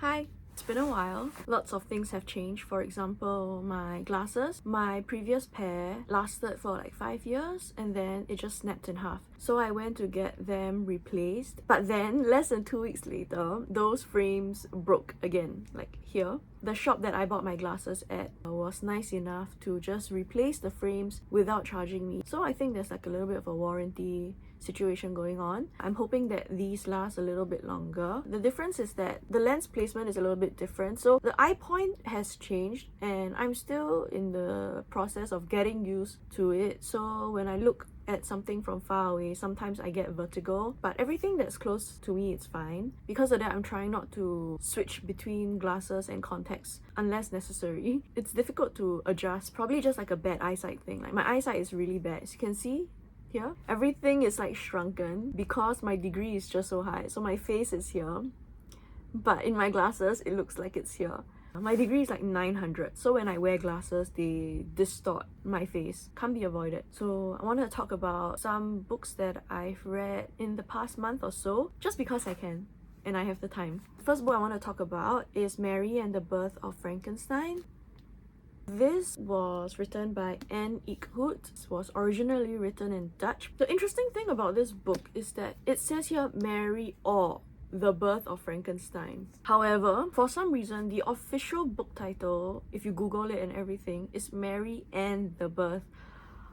Hi, it's been a while. Lots of things have changed. For example, my glasses. My previous pair lasted for like 5 years and then it just snapped in half. So I went to get them replaced. But then, less than 2 weeks later, those frames broke again, like here. The shop that I bought my glasses at was nice enough to just replace the frames without charging me. So I think there's like a little bit of a warranty situation going on. I'm hoping that these last a little bit longer. The difference is that the lens placement is a little bit different. So the eye point has changed and I'm still in the process of getting used to it. So when I look at something from far away, sometimes I get vertigo, but everything that's close to me is fine. Because of that, I'm trying not to switch between glasses and contacts unless necessary. It's difficult to adjust, probably just like a bad eyesight thing. Like my eyesight is really bad, as you can see here. Everything is like shrunken because my degree is just so high. So my face is here, but in my glasses, it looks like it's here. My degree is like 900, so when I wear glasses, they distort my face. Can't be avoided. So I want to talk about some books that I've read in the past month or so, just because I can and I have the time. The first book I want to talk about is Mary and the Birth of Frankenstein. This was written by eekhout. It was originally written in Dutch. The interesting thing about this book is that it says here Mary or the Birth of Frankenstein. However, for some reason, the official book title, if you Google it and everything, is Mary and the Birth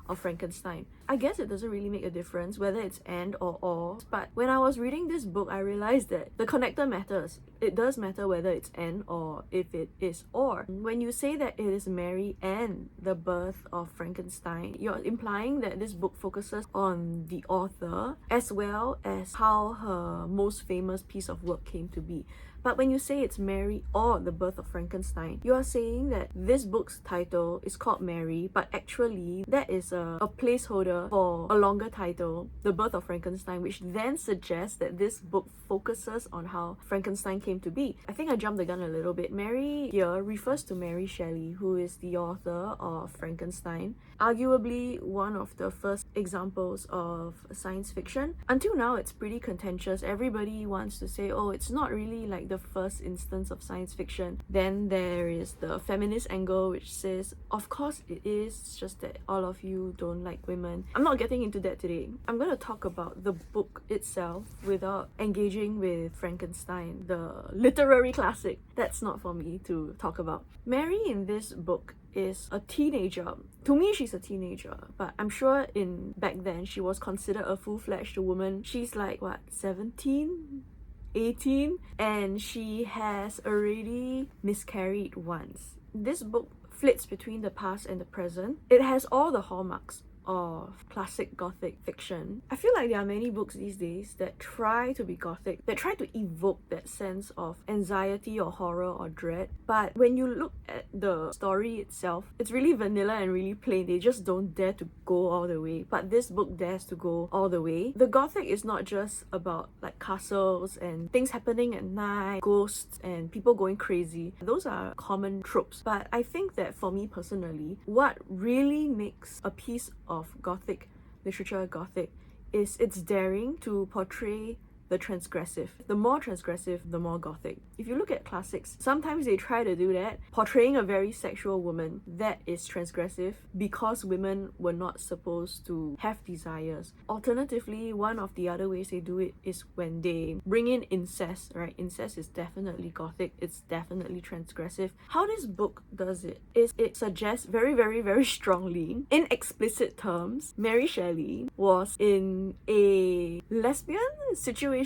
of Frankenstein. I guess it doesn't really make a difference whether it's and or, but when I was reading this book, I realized that the connector matters. It does matter whether it's and or if it is or. When you say that it is Mary and the Birth of Frankenstein, you're implying that this book focuses on the author as well as how her most famous piece of work came to be. But when you say it's Mary or the Birth of Frankenstein, you are saying that this book's title is called Mary, but actually that is a placeholder for a longer title, The Birth of Frankenstein, which then suggests that this book focuses on how Frankenstein came to be. I think I jumped the gun a little bit. Mary here refers to Mary Shelley, who is the author of Frankenstein, arguably one of the first examples of science fiction. Until now, it's pretty contentious. Everybody wants to say, oh, it's not really like the first instance of science fiction. Then there is the feminist angle, which says, of course it is, it's just that all of you don't like women. I'm not getting into that today. I'm going to talk about the book itself without engaging with Frankenstein, the literary classic. That's not for me to talk about. Mary in this book is a teenager. To me, she's a teenager, but I'm sure in back then she was considered a full-fledged woman. She's like, what, 17? 18, and she has already miscarried once. This book flits between the past and the present. It has all the hallmarks of classic gothic fiction. I feel like there are many books these days that try to be gothic, that try to evoke that sense of anxiety or horror or dread, but when you look at the story itself, it's really vanilla and really plain. They just don't dare to go all the way, but this book dares to go all the way. The gothic is not just about like castles and things happening at night, ghosts and people going crazy. Those are common tropes, but I think that for me personally, what really makes a piece of gothic literature gothic is its daring to portray the transgressive. The more transgressive, the more gothic. If you look at classics, sometimes they try to do that, portraying a very sexual woman. That is transgressive because women were not supposed to have desires. Alternatively, one of the other ways they do it is when they bring in incest, right? Incest is definitely gothic, it's definitely transgressive. How this book does it is it suggests very, very, very strongly, in explicit terms, Mary Shelley was in a lesbian situation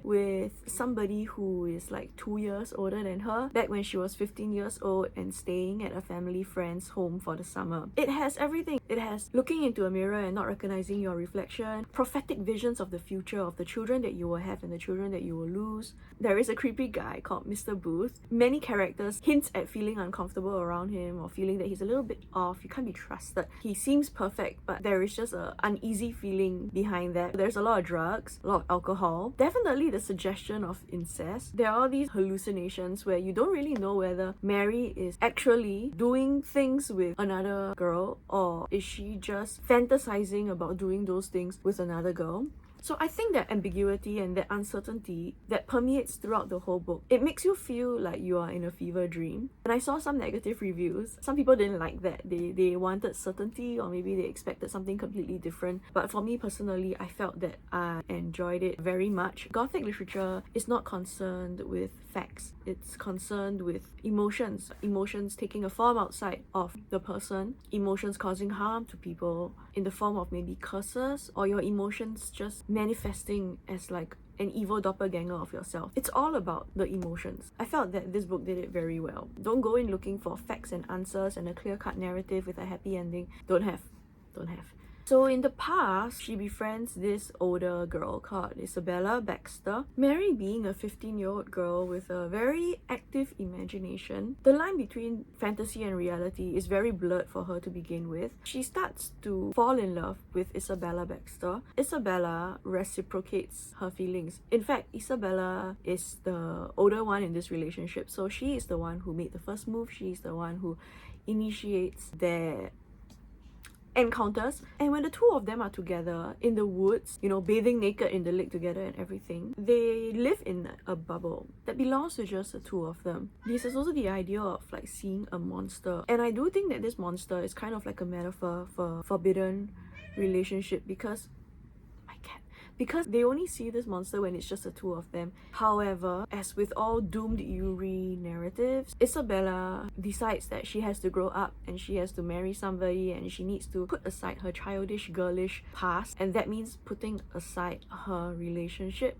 with somebody who is like 2 years older than her back when she was 15 years old and staying at a family friend's home for the summer. It has everything. It has looking into a mirror and not recognizing your reflection, prophetic visions of the future, of the children that you will have and the children that you will lose. There is a creepy guy called Mr. Booth. Many characters hints at feeling uncomfortable around him or feeling that he's a little bit off, you can't be trusted. He seems perfect, but there is just an uneasy feeling behind that. There's a lot of drugs, a lot of alcohol, definitely the suggestion of incest. There are these hallucinations where you don't really know whether Mary is actually doing things with another girl or is she just fantasizing about doing those things with another girl. So I think that ambiguity and that uncertainty that permeates throughout the whole book, it makes you feel like you are in a fever dream. And I saw some negative reviews. Some people didn't like that. They wanted certainty, or maybe they expected something completely different. But for me personally, I felt that I enjoyed it very much. Gothic literature is not concerned with facts. It's concerned with emotions. Emotions taking a form outside of the person. Emotions causing harm to people in the form of maybe curses, or your emotions just manifesting as like an evil doppelganger of yourself. It's all about the emotions. I felt that this book did it very well. Don't go in looking for facts and answers and a clear-cut narrative with a happy ending. Don't have. So in the past, she befriends this older girl called Isabella Baxter. Mary being a 15-year-old girl with a very active imagination, the line between fantasy and reality is very blurred for her to begin with. She starts to fall in love with Isabella Baxter. Isabella reciprocates her feelings. In fact, Isabella is the older one in this relationship, so she is the one who made the first move. She's the one who initiates their encounters. And when the two of them are together in the woods, you know, bathing naked in the lake together and everything, they live in a bubble that belongs to just the two of them. This is also the idea of like seeing a monster, and I do think that this monster is kind of like a metaphor for forbidden relationship, because they only see this monster when it's just the two of them. However, as with all doomed Yuri narratives, Isabella decides that she has to grow up and she has to marry somebody, and she needs to put aside her childish, girlish past, and that means putting aside her relationship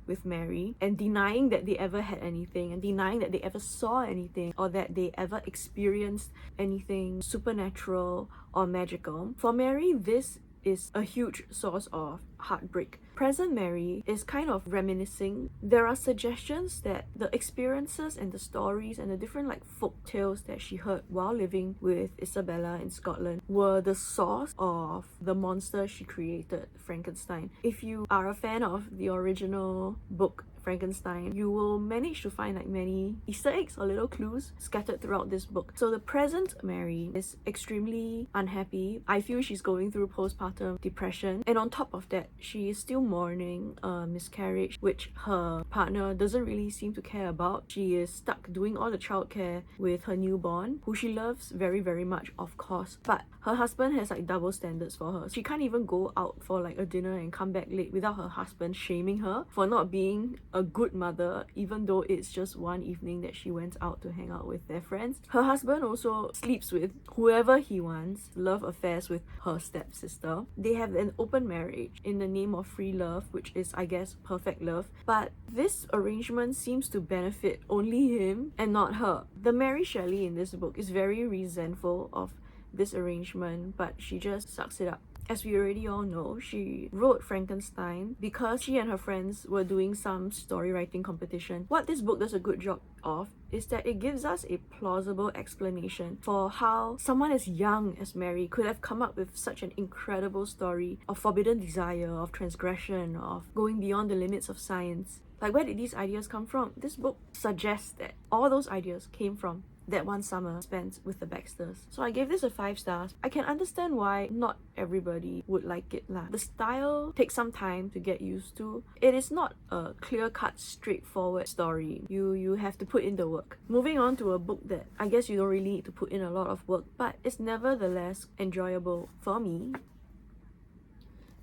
with Mary and denying that they ever had anything, and denying that they ever saw anything, or that they ever experienced anything supernatural or magical. For Mary, this is a huge source of heartbreak. Present Mary is kind of reminiscing. There are suggestions that the experiences and the stories and the different like folk tales that she heard while living with Isabella in Scotland were the source of the monster she created, Frankenstein. If you are a fan of the original book Frankenstein, you will manage to find like many Easter eggs or little clues scattered throughout this book. So the present Mary is extremely unhappy. I feel she's going through postpartum depression, and on top of that, she is still mourning a miscarriage which her partner doesn't really seem to care about. She is stuck doing all the childcare with her newborn, who she loves very, very much, of course, but her husband has like double standards for her. She can't even go out for like a dinner and come back late without her husband shaming her for not being a good mother, even though it's just one evening that she went out to hang out with their friends. Her husband also sleeps with whoever he wants, love affairs with her stepsister. They have an open marriage in the name of free love, which is, I guess, perfect love. But this arrangement seems to benefit only him and not her. The Mary Shelley in this book is very resentful of this arrangement, but she just sucks it up. As we already all know, she wrote Frankenstein because she and her friends were doing some story writing competition. What this book does a good job of is that it gives us a plausible explanation for how someone as young as Mary could have come up with such an incredible story of forbidden desire, of transgression, of going beyond the limits of science. Like, where did these ideas come from? This book suggests that all those ideas came from that one summer spent with the Baxters. So I gave this a 5 stars. I can understand why not everybody would like it lah. The style takes some time to get used to. It is not a clear-cut, straightforward story. You have to put in the work. Moving on to a book that I guess you don't really need to put in a lot of work, but it's nevertheless enjoyable for me.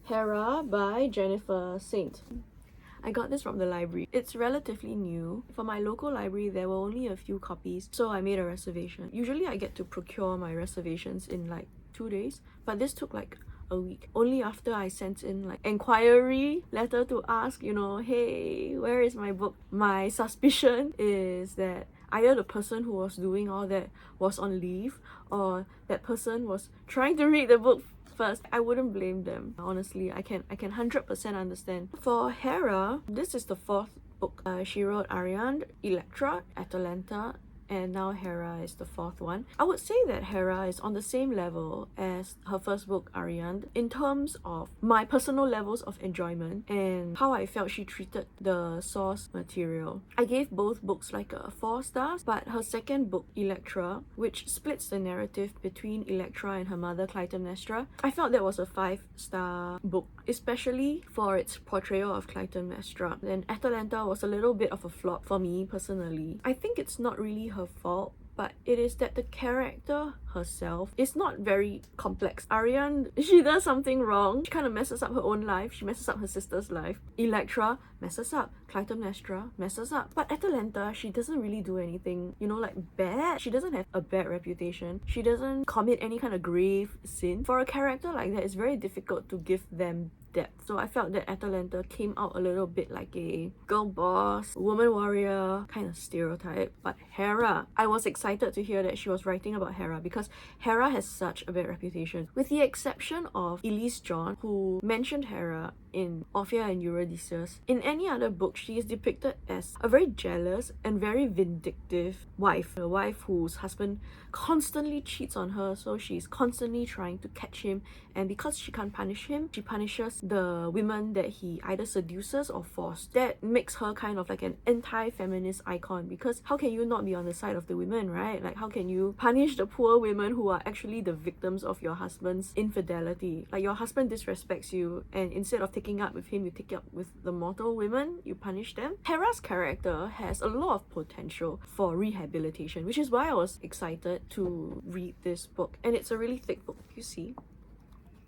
Hera by Jennifer Saint. I got this from the library. It's relatively new. For my local library, there were only a few copies, so I made a reservation. Usually I get to procure my reservations in like 2 days, but this took like a week. Only after I sent in like inquiry letter to ask, you know, hey, where is my book? My suspicion is that either the person who was doing all that was on leave, or that person was trying to read the book first. I wouldn't blame them. Honestly, I can 100% understand. For Hera, this is the 4th book. She wrote Ariadne, Electra, Atalanta, and now Hera is the 4th one. I would say that Hera is on the same level as her first book, Ariadne, in terms of my personal levels of enjoyment and how I felt she treated the source material. I gave both books like a 4 stars, but her second book, Electra, which splits the narrative between Electra and her mother Clytemnestra, I felt that was a 5-star book. especially for its portrayal of Clytemnestra. Then Atalanta was a little bit of a flop for me personally. I think it's not really her fault, but it is that the character herself is not very complex. Ariane, she does something wrong. She kind of messes up her own life. She messes up her sister's life. Electra messes up. Clytemnestra messes up. But Atalanta, she doesn't really do anything, you know, like bad. She doesn't have a bad reputation. She doesn't commit any kind of grave sin. For a character like that, it's very difficult to give them depth. So I felt that Atalanta came out a little bit like a girl boss, woman warrior kind of stereotype. But Hera, I was excited to hear that she was writing about Hera because Hera has such a bad reputation. With the exception of Elise John, who mentioned Hera in Orpheus and Eurydice, in any other book, she is depicted as a very jealous and very vindictive wife. A wife whose husband constantly cheats on her, so she's constantly trying to catch him, and because she can't punish him, she punishes the women that he either seduces or forces. That makes her kind of like an anti-feminist icon, because how can you not be on the side of the women, right? Like, how can you punish the poor women who are actually the victims of your husband's infidelity? Like, your husband disrespects you, and instead of taking up with him, you take up with the mortal women, you punish them. Hera's character has a lot of potential for rehabilitation, which is why I was excited to read this book. And it's a really thick book, you see.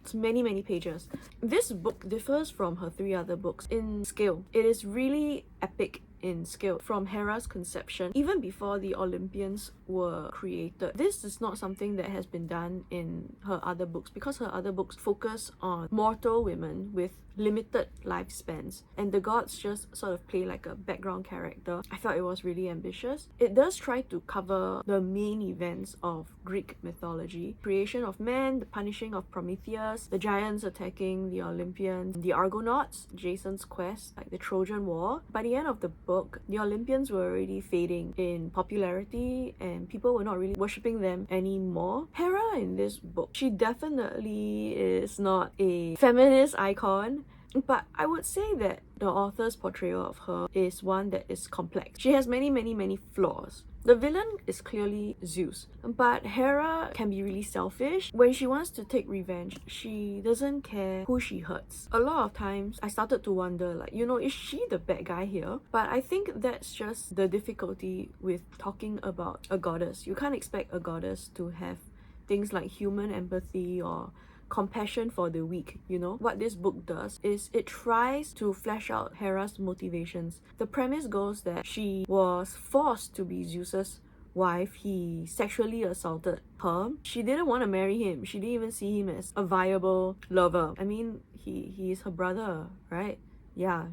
It's many pages. This book differs from her 3 other books in scale. It is really epic in scale, from Hera's conception even before the Olympians were created. This is not something that has been done in her other books, because her other books focus on mortal women with limited lifespans, and the gods just sort of play like a background character. I felt it was really ambitious. It does try to cover the main events of Greek mythology: creation of man, the punishing of Prometheus, the giants attacking the Olympians, the Argonauts, Jason's quest, like the Trojan War. By the end of the book, the Olympians were already fading in popularity and people were not really worshipping them anymore. Hera in this book, she definitely is not a feminist icon, but I would say that the author's portrayal of her is one that is complex. She has many flaws. The villain is clearly Zeus, but Hera can be really selfish. When she wants to take revenge, she doesn't care who she hurts. A lot of times, I started to wonder, like, you know, is she the bad guy here? But I think that's just the difficulty with talking about a goddess. You can't expect a goddess to have things like human empathy or compassion for the weak, you know? What this book does is it tries to flesh out Hera's motivations. The premise goes that she was forced to be Zeus's wife. He sexually assaulted her. She didn't want to marry him. She didn't even see him as a viable lover. I mean, he is her brother, right? Yeah.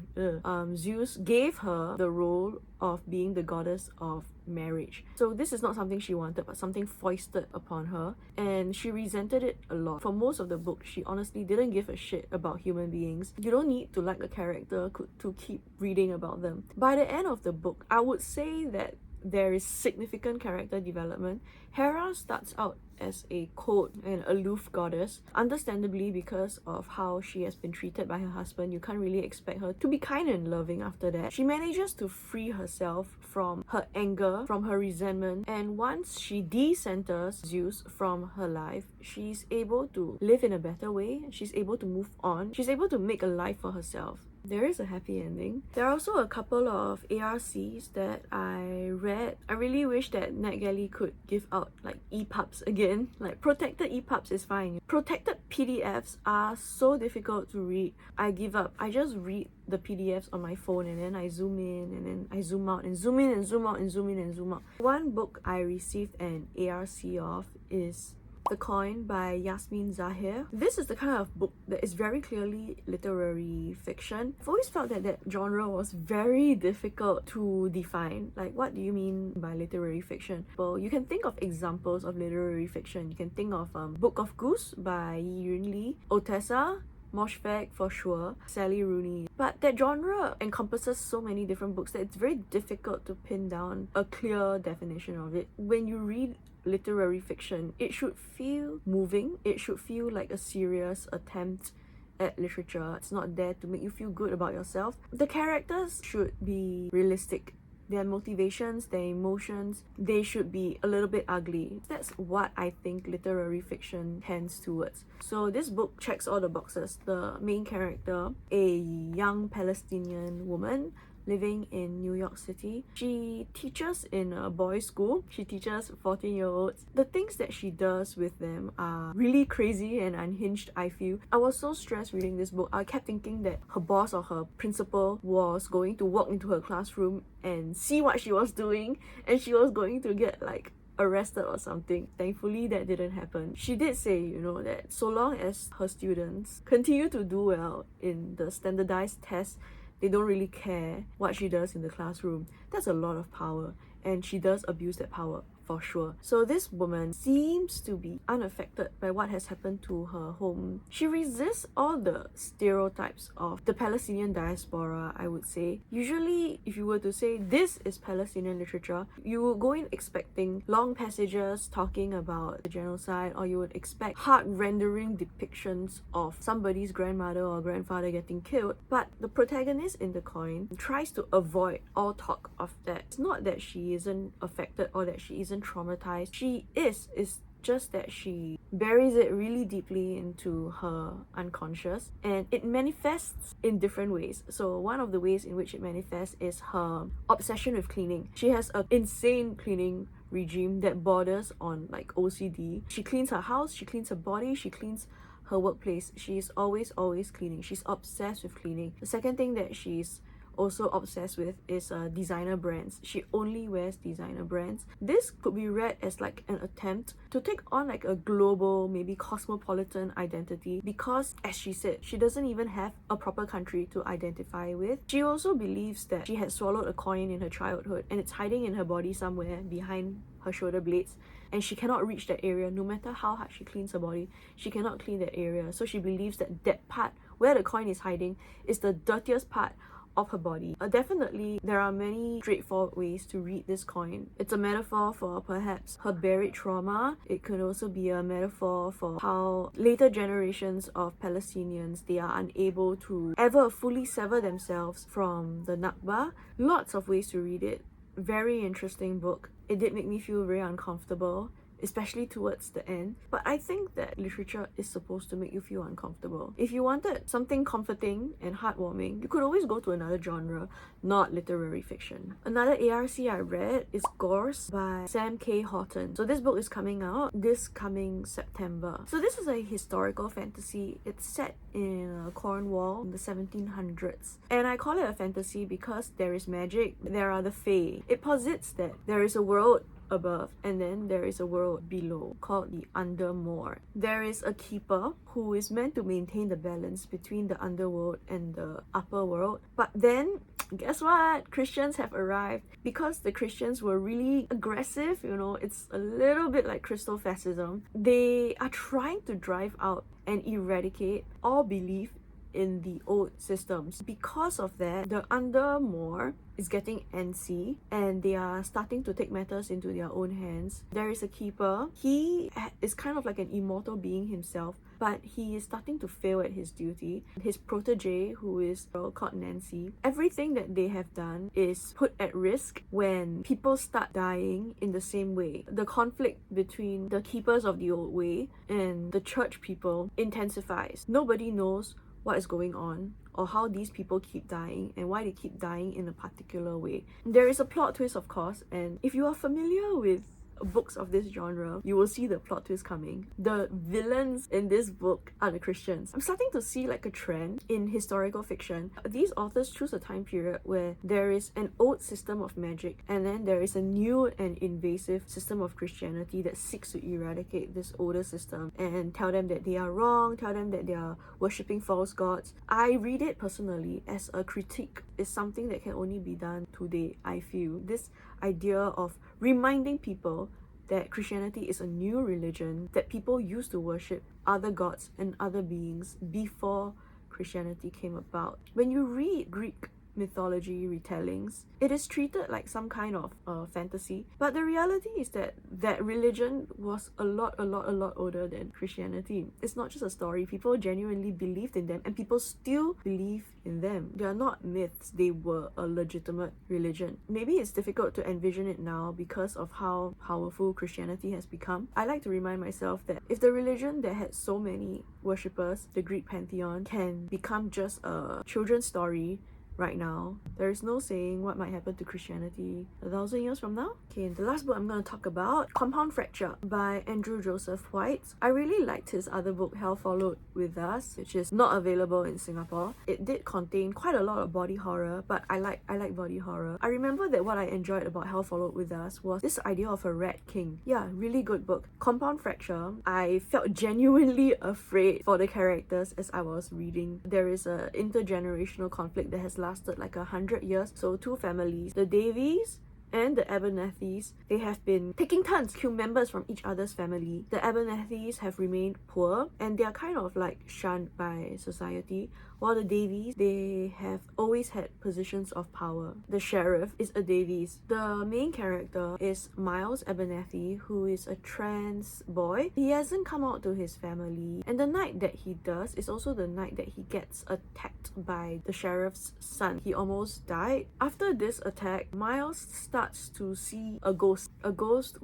Zeus gave her the role of being the goddess of marriage. So this is not something she wanted, but something foisted upon her, and she resented it a lot. For most of the book, she honestly didn't give a shit about human beings. You don't need to like a character to keep reading about them. By the end of the book, I would say that there is significant character development. Hera starts out as a cold and aloof goddess, understandably because of how she has been treated by her husband. You can't really expect her to be kind and loving after that. She manages to free herself from her anger, from her resentment, and once she decenters Zeus from her life, she's able to live in a better way. She's able to move on. She's able to make a life for herself. There is a happy ending. There are also a couple of ARCs that I read. I really wish that NetGalley could give out like EPUBs again. Like, protected EPUBs is fine. Protected PDFs are so difficult to read. I give up. I just read the PDFs on my phone, and then I zoom in and then I zoom out and zoom in and zoom out and zoom in and zoom out. One book I received an ARC of is The Coin by Yasmin Zaher. This is the kind of book that is very clearly literary fiction. I've always felt that that genre was very difficult to define. Like, what do you mean by literary fiction? Well, you can think of examples of literary fiction. You can think of Book of Goose by Yi Yun Lee, Otessa, Moshfegh for sure, Sally Rooney. But that genre encompasses so many different books that it's very difficult to pin down a clear definition of it. When you read literary fiction, it should feel moving. It should feel like a serious attempt at literature. It's not there to make you feel good about yourself. The characters should be realistic. their motivations, their emotions, they should be a little bit ugly. That's what I think literary fiction tends towards. So this book checks all the boxes. The main character, a young Palestinian woman living in New York City. She teaches in a boys' school. She teaches 14-year-olds. The things that she does with them are really crazy and unhinged, I feel. I was so stressed reading this book. I kept thinking that her boss or her principal was going to walk into her classroom and see what she was doing, and she was going to get like arrested or something. Thankfully, that didn't happen. She did say, you know, that so long as her students continue to do well in the standardized tests, they don't really care what she does in the classroom. That's a lot of power, and she does abuse that power for sure. So this woman seems to be unaffected by what has happened to her home. She resists all the stereotypes of the Palestinian diaspora, I would say. Usually, if you were to say this is Palestinian literature, you would go in expecting long passages talking about the genocide, or you would expect heart-rendering depictions of somebody's grandmother or grandfather getting killed. But the protagonist in the coin tries to avoid all talk of that. It's not that she isn't affected or that she isn't traumatized. She is. It's just that she buries it really deeply into her unconscious, and it manifests in different ways. So one of the ways in which it manifests is her obsession with cleaning. She has an insane cleaning regime that borders on like OCD. She cleans her house, she cleans her body, she cleans her workplace. She's always cleaning. She's obsessed with cleaning. The second thing that she's also obsessed with is designer brands. She only wears designer brands. This could be read as like an attempt to take on like a global, maybe cosmopolitan identity, because as she said, she doesn't even have a proper country to identify with. She also believes that she had swallowed a coin in her childhood and it's hiding in her body somewhere behind her shoulder blades, and she cannot reach that area. No matter how hard she cleans her body, she cannot clean that area. So she believes that that part where the coin is hiding is the dirtiest part of her body. Definitely, there are many straightforward ways to read this coin. It's a metaphor for perhaps her buried trauma. It could also be a metaphor for how later generations of Palestinians, they are unable to ever fully sever themselves from the Nakba. Lots of ways to read it. Very interesting book. It did make me feel very uncomfortable, especially towards the end. But I think that literature is supposed to make you feel uncomfortable. If you wanted something comforting and heartwarming, you could always go to another genre, not literary fiction. Another ARC I read is Gorse by Sam K. Horton. So this book is coming out this coming September. So this is a historical fantasy. It's set in Cornwall in the 1700s. And I call it a fantasy because there is magic, there are the Fae. It posits that there is a world above and then there is a world below called the underworld. There is a keeper who is meant to maintain the balance between the underworld and the upper world. But then guess what? Christians have arrived. Because the Christians were really aggressive, you know, it's a little bit like crystal fascism. They are trying to drive out and eradicate all belief in the old systems. Because of that, the underworld is getting antsy and they are starting to take matters into their own hands. There is a keeper. He is kind of like an immortal being himself, but he is starting to fail at his duty. His protege, who is called Nancy, everything that they have done is put at risk when people start dying in the same way. The conflict between the keepers of the old way and the church people intensifies. Nobody knows what is going on or how these people keep dying and why they keep dying in a particular way. There is a plot twist, of course, and if you are familiar with books of this genre, you will see the plot twist coming. The villains in this book are the Christians. I'm starting to see like a trend in historical fiction. These authors choose a time period where there is an old system of magic and then there is a new and invasive system of Christianity that seeks to eradicate this older system and tell them that they are wrong, tell them that they are worshipping false gods. I read it personally as a critique. It's something that can only be done today, I feel. This idea of reminding people that Christianity is a new religion, that people used to worship other gods and other beings before Christianity came about. When you read Greek mythology retellings. It is treated like some kind of fantasy, but the reality is that that religion was a lot older than Christianity. It's not just a story. People genuinely believed in them, and people still believe in them. They are not myths. They were a legitimate religion. Maybe it's difficult to envision it now because of how powerful Christianity has become. I like to remind myself that if the religion that had so many worshippers, the Greek pantheon, can become just a children's story right now, there is no saying what might happen to Christianity 1,000 years from now. Okay, the last book I'm going to talk about, Compound Fracture by Andrew Joseph White. I really liked his other book, Hell Followed With Us, which is not available in Singapore. It did contain quite a lot of body horror, but I like body horror. I remember that what I enjoyed about Hell Followed With Us was this idea of a rat king. Yeah, really good book. Compound Fracture, I felt genuinely afraid for the characters as I was reading. There is an intergenerational conflict that has lasted like 100 years. So two families, the Davies and the Abernethys, they have been taking turns to kill members from each other's family. The Abernethys have remained poor and they are kind of like shunned by society, while the Davies, they have always had positions of power. The sheriff is a Davies. The main character is Miles Abernethy, who is a trans boy. He hasn't come out to his family, and the night that he does is also the night that he gets attacked by the sheriff's son. He almost died. After this attack, Miles starts to see a ghost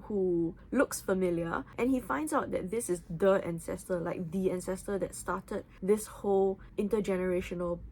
who looks familiar, and he finds out that this is the ancestor, like the ancestor that started this whole intergenerational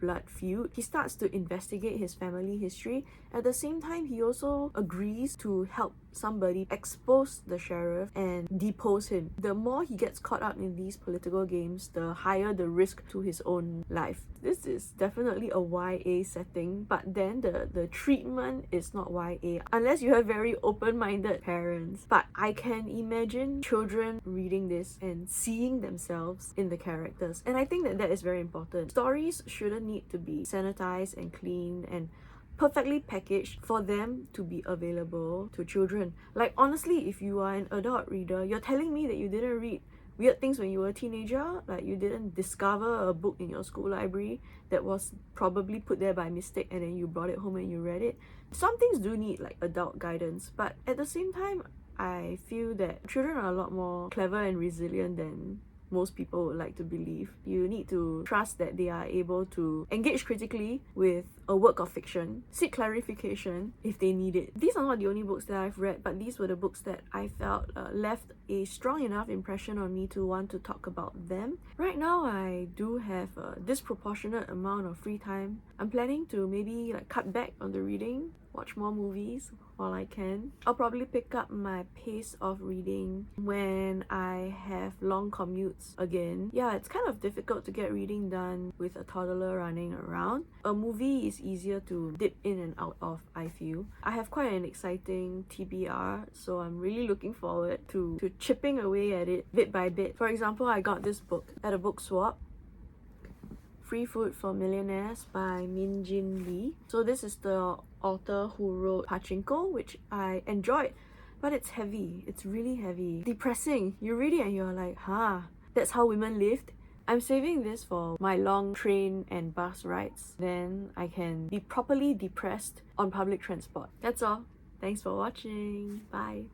blood feud. He starts to investigate his family history. At the same time, he also agrees to help somebody expose the sheriff and depose him. The more he gets caught up in these political games, the higher the risk to his own life. This is definitely a YA setting, but then the treatment is not YA unless you have very open-minded parents. But I can imagine children reading this and seeing themselves in the characters, and I think that that is very important. Stories shouldn't need to be sanitized and clean and perfectly packaged for them to be available to children. Like, honestly, if you are an adult reader, you're telling me that you didn't read weird things when you were a teenager, like you didn't discover a book in your school library that was probably put there by mistake and then you brought it home and you read it. Some things do need like adult guidance, but at the same time, I feel that children are a lot more clever and resilient than most people would like to believe. You need to trust that they are able to engage critically with a work of fiction, seek clarification if they need it. These are not the only books that I've read, but these were the books that I felt left a strong enough impression on me to want to talk about them. Right now, I do have a disproportionate amount of free time. I'm planning to maybe like cut back on the reading, watch more movies while I can. I'll probably pick up my pace of reading when I have long commutes again. Yeah, it's kind of difficult to get reading done with a toddler running around. A movie is easier to dip in and out of, I feel. I have quite an exciting TBR, so I'm really looking forward to chipping away at it bit by bit. For example, I got this book at a book swap, Free Food for Millionaires by Min Jin Lee. So this is the author who wrote Pachinko, which I enjoyed, but it's heavy. It's really heavy. Depressing. You read it and you're like, that's how women lived? I'm saving this for my long train and bus rides. Then I can be properly depressed on public transport. That's all. Thanks for watching. Bye.